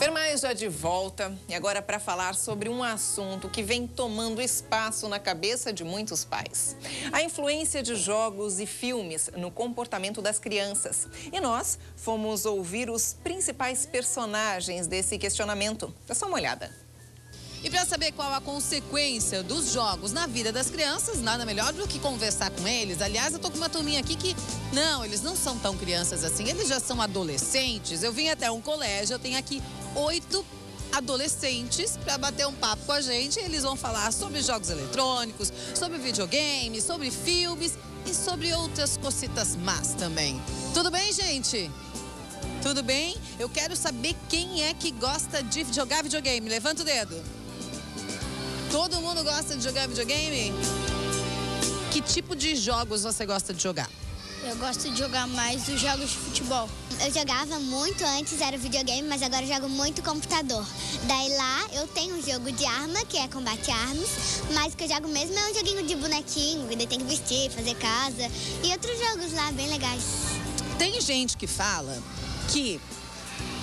Fer Mais já de volta e agora para falar sobre um assunto que vem tomando espaço na cabeça de muitos pais. A influência de jogos e filmes no comportamento das crianças. E nós fomos ouvir os principais personagens desse questionamento. Dá só uma olhada. E para saber qual a consequência dos jogos na vida das crianças, nada melhor do que conversar com eles. Aliás, eu tô com uma turminha aqui que, eles não são tão crianças assim, eles já são adolescentes. Eu vim até um colégio, eu tenho aqui 8 adolescentes para bater um papo com a gente. Eles vão falar sobre jogos eletrônicos, sobre videogames, sobre filmes e sobre outras cositas más também. Tudo bem, gente? Tudo bem? Eu quero saber quem é que gosta de jogar videogame. Levanta o dedo. Todo mundo gosta de jogar videogame? Que tipo de jogos você gosta de jogar? Eu gosto de jogar mais os jogos de futebol. Eu jogava muito antes, era videogame, mas agora eu jogo muito computador. Daí lá eu tenho um jogo de arma, que é combate armas, mas o que eu jogo mesmo é um joguinho de bonequinho, que daí tem que vestir, fazer casa, e outros jogos lá bem legais. Tem gente que fala que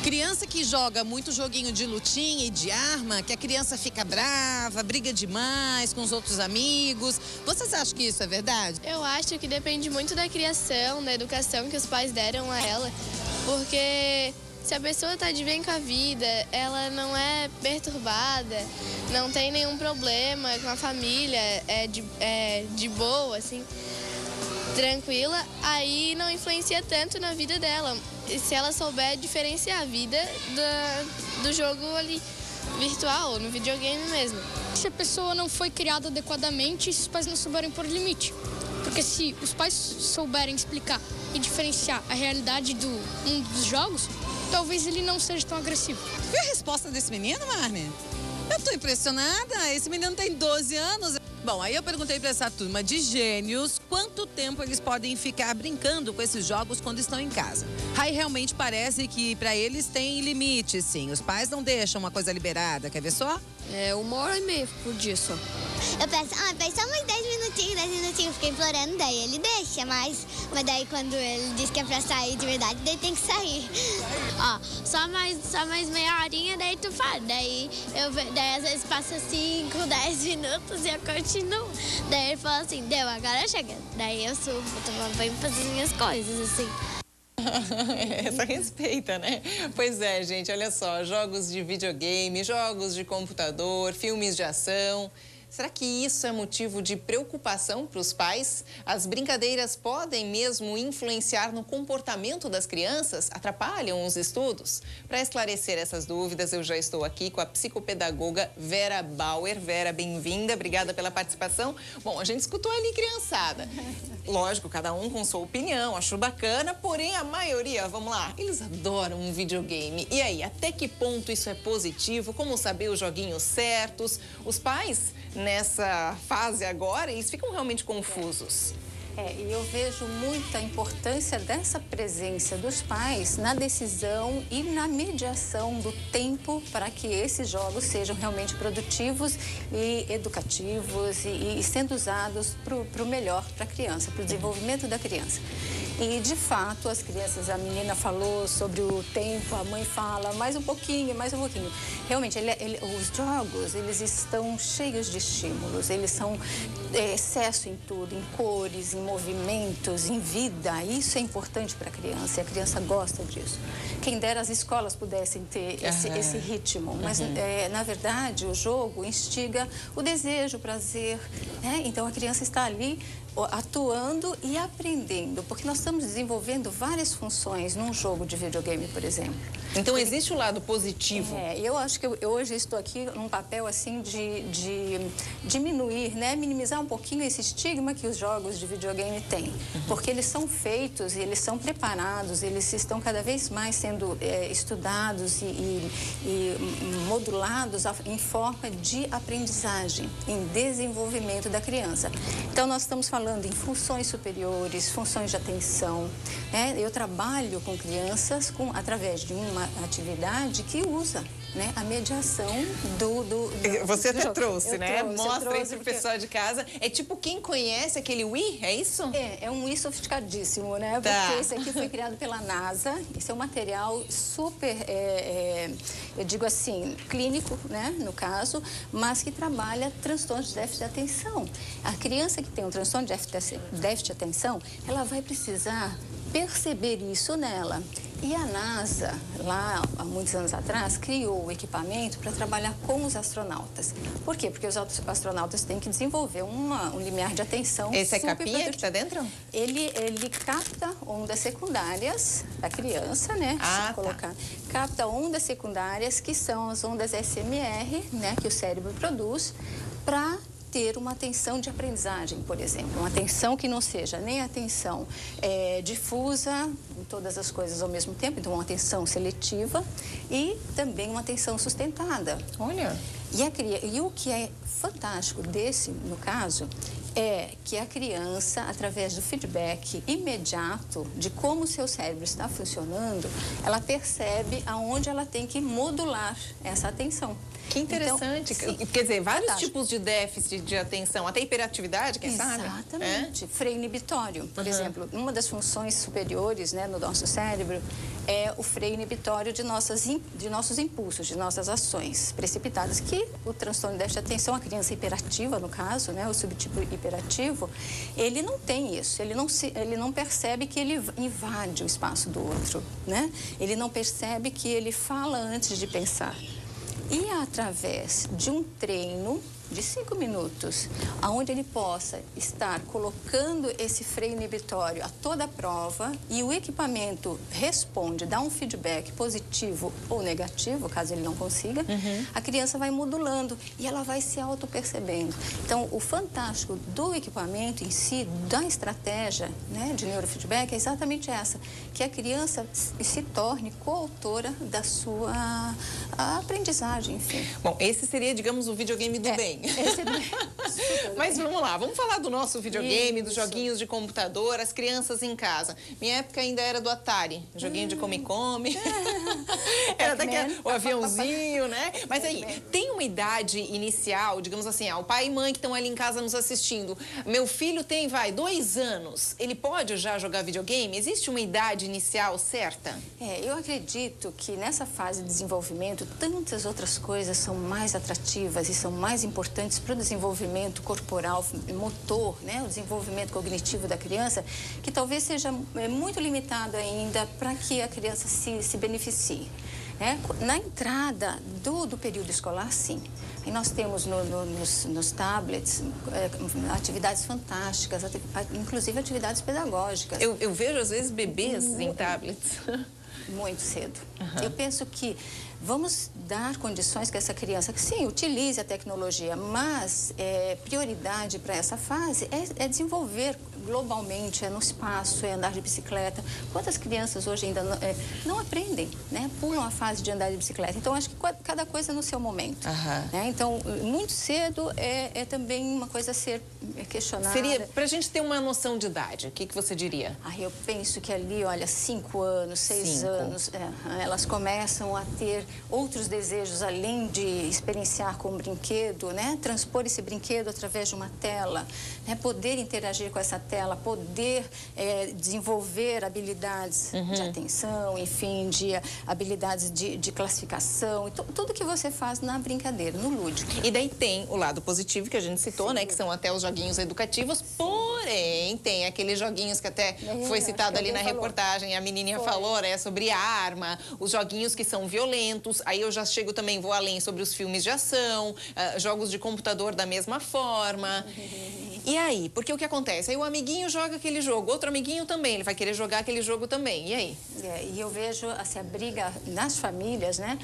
criança que joga muito joguinho de lutinha e de arma, que a criança fica brava, briga demais com os outros amigos. Vocês acham que isso é verdade? Eu acho que depende muito da criação, da educação que os pais deram a ela. Porque se a pessoa tá de bem com a vida, ela não é perturbada, não tem nenhum problema com a família, é de boa, assim, tranquila, aí não influencia tanto na vida dela. E se ela souber diferenciar a vida do jogo ali virtual, no videogame mesmo. Se a pessoa não foi criada adequadamente, se os pais não souberem pôr limite. Porque se os pais souberem explicar e diferenciar a realidade dos jogos, talvez ele não seja tão agressivo. Viu a resposta desse menino, Marne? Eu tô impressionada, esse menino tem 12 anos. Bom, aí eu perguntei para essa turma de gênios quanto tempo eles podem ficar brincando com esses jogos quando estão em casa. Aí realmente parece que para eles tem limite, sim. Os pais não deixam uma coisa liberada, quer ver só? É 1h30 por dia só. Eu peço, só mais 10 minutinhos, fiquei implorando, daí ele deixa, mas daí quando ele diz que é pra sair de verdade, daí tem que sair. Só mais meia horinha, daí tu fala. Daí às vezes passa 5, 10 minutos e eu continuo. Daí ele fala assim, deu, agora chega. Daí eu subo, tomo banho, fazer minhas coisas, assim. Essa respeita, né? Pois é, gente, olha só, jogos de videogame, jogos de computador, filmes de ação. Será que isso é motivo de preocupação para os pais? As brincadeiras podem mesmo influenciar no comportamento das crianças? Atrapalham os estudos? Para esclarecer essas dúvidas, eu já estou aqui com a psicopedagoga Vera Bauer. Vera, bem-vinda, obrigada pela participação. Bom, a gente escutou ali, criançada. Lógico, cada um com sua opinião, acho bacana, porém a maioria, vamos lá, eles adoram um videogame. E aí, até que ponto isso é positivo? Como saber os joguinhos certos? Os pais, nessa fase agora, eles ficam realmente confusos. E eu vejo muita importância dessa presença dos pais na decisão e na mediação do tempo para que esses jogos sejam realmente produtivos e educativos e sendo usados para o melhor para a criança, para o desenvolvimento da criança. E, de fato, as crianças, a menina falou sobre o tempo, a mãe fala mais um pouquinho, mais um pouquinho. Realmente, os jogos, eles estão cheios de estímulos, eles são excesso em tudo, em cores, em movimentos, em vida. Isso é importante para a criança e a criança gosta disso. Quem dera as escolas pudessem ter esse ritmo, mas, na verdade, o jogo instiga o desejo, o prazer, né? Então, a criança está ali atuando e aprendendo, porque nós estamos desenvolvendo várias funções num jogo de videogame, por exemplo. Então, existe o lado positivo? Eu acho que eu hoje estou aqui num papel, assim, de diminuir, né, minimizar um pouquinho esse estigma que os jogos de videogame têm, porque eles são feitos, eles são preparados, eles estão cada vez mais sendo estudados e modulados em forma de aprendizagem, em desenvolvimento da criança. Então, nós estamos falando em funções superiores, funções de atenção, né? Eu trabalho com crianças através de uma atividade que usa né, a mediação Você até jogo. trouxe, né? Mostra aí pro porque... pessoal de casa. É tipo quem conhece aquele Wii, é isso? É um Wii sofisticadíssimo, né? Tá. Porque esse aqui foi criado pela NASA. Esse é um material super, eu digo assim, clínico, né, no caso, mas que trabalha transtornos de déficit de atenção. A criança que tem um transtorno de déficit de atenção, ela vai precisar perceber isso nela. E a NASA, lá há muitos anos atrás, criou o equipamento para trabalhar com os astronautas. Por quê? Porque os astronautas têm que desenvolver um limiar de atenção. Esse é capinha que está dentro? Ele capta ondas secundárias da criança, né? Tá. Capta ondas secundárias, que são as ondas SMR, né? Que o cérebro produz, para ter uma atenção de aprendizagem, por exemplo. Uma atenção que não seja nem atenção difusa, em todas as coisas ao mesmo tempo, então uma atenção seletiva e também uma atenção sustentada. Olha! E o que é fantástico desse, no caso, é que a criança, através do feedback imediato de como o seu cérebro está funcionando, ela percebe aonde ela tem que modular essa atenção. Que interessante. Então, quer dizer, vários tipos de déficit de atenção, até hiperatividade, quem sabe? Exatamente. Freio inibitório, por exemplo. Uma das funções superiores, né, no nosso cérebro é o freio inibitório de nossos impulsos, de nossas ações precipitadas, que o transtorno de déficit de atenção, a criança hiperativa, no caso, né, o subtipo hiperativo, ele não tem isso. Ele não percebe que ele invade o espaço do outro, né? Ele não percebe que ele fala antes de pensar. E através de um treino de 5 minutos, onde ele possa estar colocando esse freio inibitório a toda a prova e o equipamento responde, dá um feedback positivo ou negativo, caso ele não consiga, a criança vai modulando e ela vai se auto-percebendo. Então, o fantástico do equipamento em si, da estratégia, né, de neurofeedback, é exatamente essa, que a criança se torne coautora da sua aprendizagem, enfim. Bom, esse seria, digamos, o videogame do bem. Mas vamos lá, vamos falar do nosso videogame, dos joguinhos de computador, as crianças em casa. Minha época ainda era do Atari, joguinho de come-come. Era o aviãozinho, né? Mas aí, tem uma idade inicial, digamos assim, o pai e mãe que estão ali em casa nos assistindo. Meu filho tem, 2 anos, ele pode já jogar videogame? Existe uma idade inicial certa? Eu acredito que nessa fase de desenvolvimento, tantas outras coisas são mais atrativas e são mais importantes para o desenvolvimento corporal, motor, né? O desenvolvimento cognitivo da criança, que talvez seja muito limitado ainda para que a criança se beneficie. Na entrada do período escolar, sim. E nós temos nos tablets atividades fantásticas, inclusive atividades pedagógicas. Eu vejo, às vezes, bebês em tablets. Muito cedo. Eu penso que vamos dar condições que essa criança, que sim, utilize a tecnologia, mas prioridade para essa fase é desenvolver globalmente, no espaço, andar de bicicleta. Quantas crianças hoje ainda não aprendem, né? Pulam a fase de andar de bicicleta. Então, acho que cada coisa no seu momento. Né? Então, muito cedo é também uma coisa a ser questionada. Seria, para a gente ter uma noção de idade, o que você diria? Eu penso que ali, olha, 5 anos, 6 anos, elas começam a ter outros desejos, além de experienciar com o brinquedo, né? Transpor esse brinquedo através de uma tela, né? Poder interagir com essa tela, poder desenvolver habilidades de atenção, enfim, de habilidades de classificação, e tudo que você faz na brincadeira, no lúdico. E daí tem o lado positivo que a gente citou, né? Que são até os joguinhos educativos, porém tem aqueles joguinhos que até foi citado ali na reportagem, a menininha falou, né? Sobre arma, os joguinhos que são violentos, aí eu já chego também, vou além sobre os filmes de ação, jogos de computador da mesma forma. E aí? Porque o que acontece? Aí o amiguinho joga aquele jogo, outro amiguinho também, ele vai querer jogar aquele jogo também. E aí? E eu vejo, assim, a briga nas famílias, né?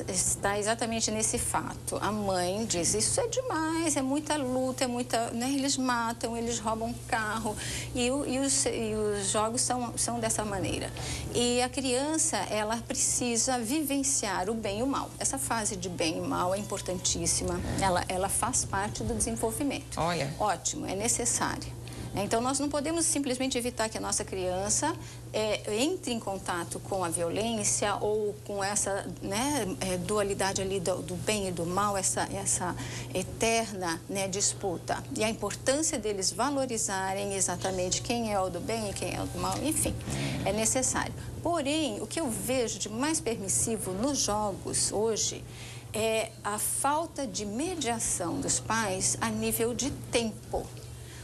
Está exatamente nesse fato. A mãe diz, isso é demais, é muita luta, é muita... Né? Eles matam, eles roubam carro. E os jogos são dessa maneira. E a criança, ela precisa vivenciar o bem e o mal. Essa fase de bem e mal é importantíssima. Ela faz parte do desenvolvimento. Olha. Ótimo, é necessário. Então, nós não podemos simplesmente evitar que a nossa criança entre em contato com a violência ou com essa, né, dualidade ali do bem e do mal, essa eterna, né, disputa. E a importância deles valorizarem exatamente quem é o do bem e quem é o do mal, enfim, é necessário. Porém, o que eu vejo de mais permissivo nos jogos hoje é a falta de mediação dos pais a nível de tempo.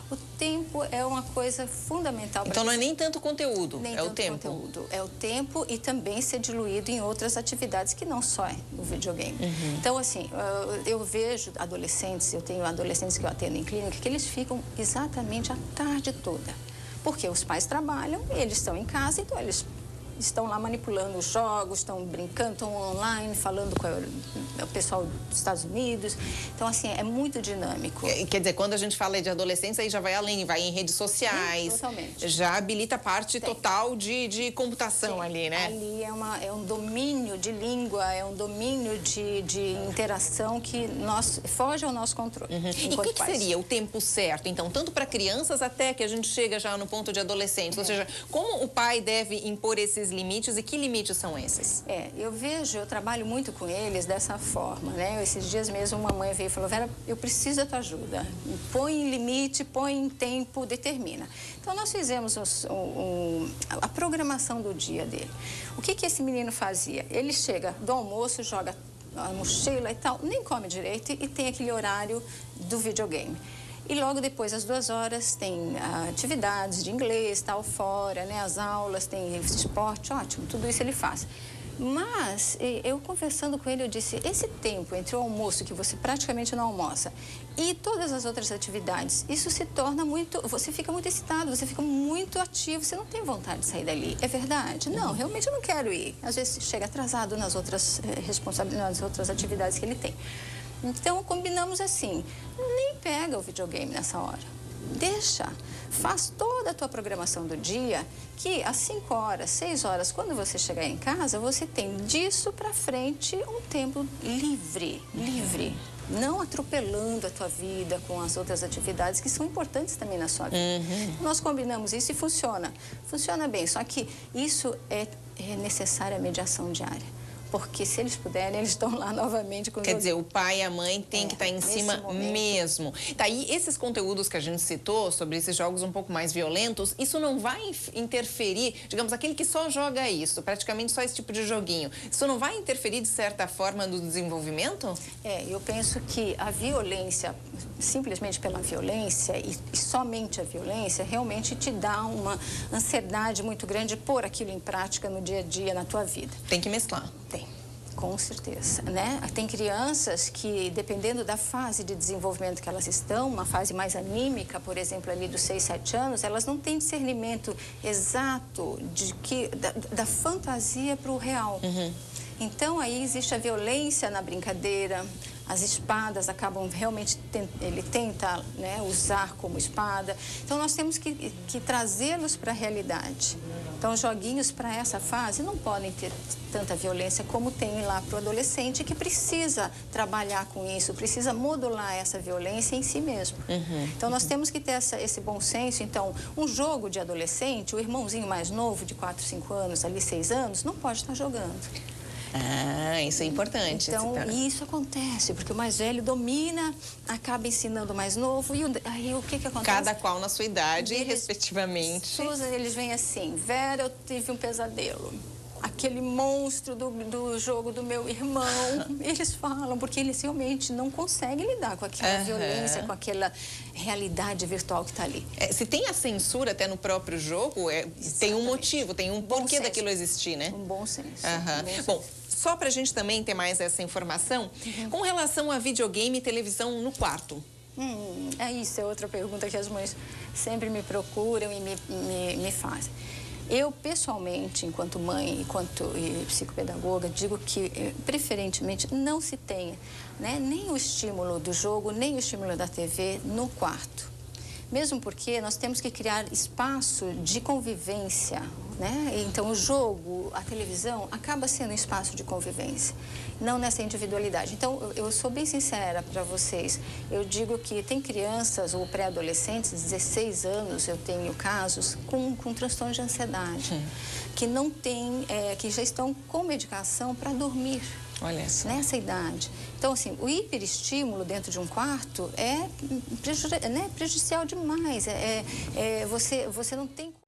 O tempo é uma coisa fundamental. Então não é nem tanto conteúdo, é o tempo. Conteúdo. É o tempo e também ser diluído em outras atividades que não só é o videogame. Então, assim, eu vejo adolescentes, eu tenho adolescentes que eu atendo em clínica, que eles ficam exatamente a tarde toda. Porque os pais trabalham, eles estão em casa, então eles estão lá manipulando os jogos, estão brincando, estão online, falando com o pessoal dos Estados Unidos. Então, assim, é muito dinâmico. Quer dizer, quando a gente fala de adolescentes, aí já vai além, vai em redes sociais. Totalmente. Já habilita a parte total de computação ali, né? Ali é um domínio de língua, é um domínio de interação que foge ao nosso controle. E o que seria o tempo certo, então, tanto para crianças até que a gente chega já no ponto de adolescentes? Ou seja, como o pai deve impor esses limites e que limites são esses? Eu trabalho muito com eles dessa forma, né? Esses dias mesmo uma mãe veio e falou: Vera, eu preciso da tua ajuda. Põe limite, põe tempo, determina. Então, nós fizemos a programação do dia dele. O que esse menino fazia? Ele chega do almoço, joga a mochila e tal, nem come direito e tem aquele horário do videogame. E logo depois, às 2 horas, tem atividades de inglês, tal, fora, né? As aulas, tem esporte, ótimo, tudo isso ele faz. Mas, eu conversando com ele, eu disse, esse tempo entre o almoço, que você praticamente não almoça, e todas as outras atividades, isso se torna muito... Você fica muito excitado, você fica muito ativo, você não tem vontade de sair dali. É verdade? Não, realmente eu não quero ir. Às vezes chega atrasado nas outras responsabilidades, nas outras atividades que ele tem. Então, combinamos assim, nem pega o videogame nessa hora, deixa, faz toda a tua programação do dia, que às 5 horas, 6 horas, quando você chegar em casa, você tem disso para frente um tempo livre, não atropelando a tua vida com as outras atividades que são importantes também na sua vida. Nós combinamos isso e funciona bem, só que isso é necessária a mediação diária. Porque se eles puderem, eles estão lá novamente com o Quer dizer, o pai e a mãe têm que estar em cima mesmo. Tá, e esses conteúdos que a gente citou sobre esses jogos um pouco mais violentos, isso não vai interferir, digamos, aquele que só joga isso, praticamente só esse tipo de joguinho, isso não vai interferir de certa forma no desenvolvimento? Eu penso que a violência, simplesmente pela violência e somente a violência, realmente te dá uma ansiedade muito grande de pôr aquilo em prática no dia a dia, na tua vida. Tem que mesclar. Tem, com certeza, né? Tem crianças que, dependendo da fase de desenvolvimento que elas estão, uma fase mais anímica, por exemplo, ali dos 6, 7 anos, elas não têm discernimento exato da fantasia para o real. Então, aí existe a violência na brincadeira, as espadas acabam realmente, ele tenta, né, usar como espada. Então, nós temos que trazê-los para a realidade. Então, os joguinhos para essa fase não podem ter tanta violência como tem lá para o adolescente, que precisa trabalhar com isso, precisa modular essa violência em si mesmo. Então, nós temos que ter esse bom senso. Então, um jogo de adolescente, o irmãozinho mais novo, de 4, 5 anos, ali 6 anos, não pode estar jogando. Isso é importante. Então, isso acontece, porque o mais velho domina, acaba ensinando o mais novo, e aí o que acontece? Cada qual na sua idade, respectivamente. Susan, eles vêm assim: Vera, eu tive um pesadelo. Aquele monstro do jogo do meu irmão. Eles falam, porque eles realmente não conseguem lidar com aquela violência, com aquela realidade virtual que está ali. Se tem a censura até no próprio jogo, tem um motivo, tem um porquê daquilo existir, né? Um bom senso. Bom, só para a gente também ter mais essa informação, com relação a videogame e televisão no quarto. Isso é outra pergunta que as mães sempre me procuram e me fazem. Eu, pessoalmente, enquanto mãe, enquanto psicopedagoga, digo que, preferentemente, não se tenha, né, nem o estímulo do jogo, nem o estímulo da TV no quarto. mesmo porque nós temos que criar espaço de convivência, né? Então, o jogo, a televisão, acaba sendo um espaço de convivência, não nessa individualidade. Então, eu sou bem sincera para vocês. Eu digo que tem crianças ou pré-adolescentes, 16 anos, eu tenho casos, com transtorno de ansiedade, que não tem, que já estão com medicação para dormir. Olha só. Nessa idade. Então, assim, o hiperestímulo dentro de um quarto é prejudicial demais. Você não tem...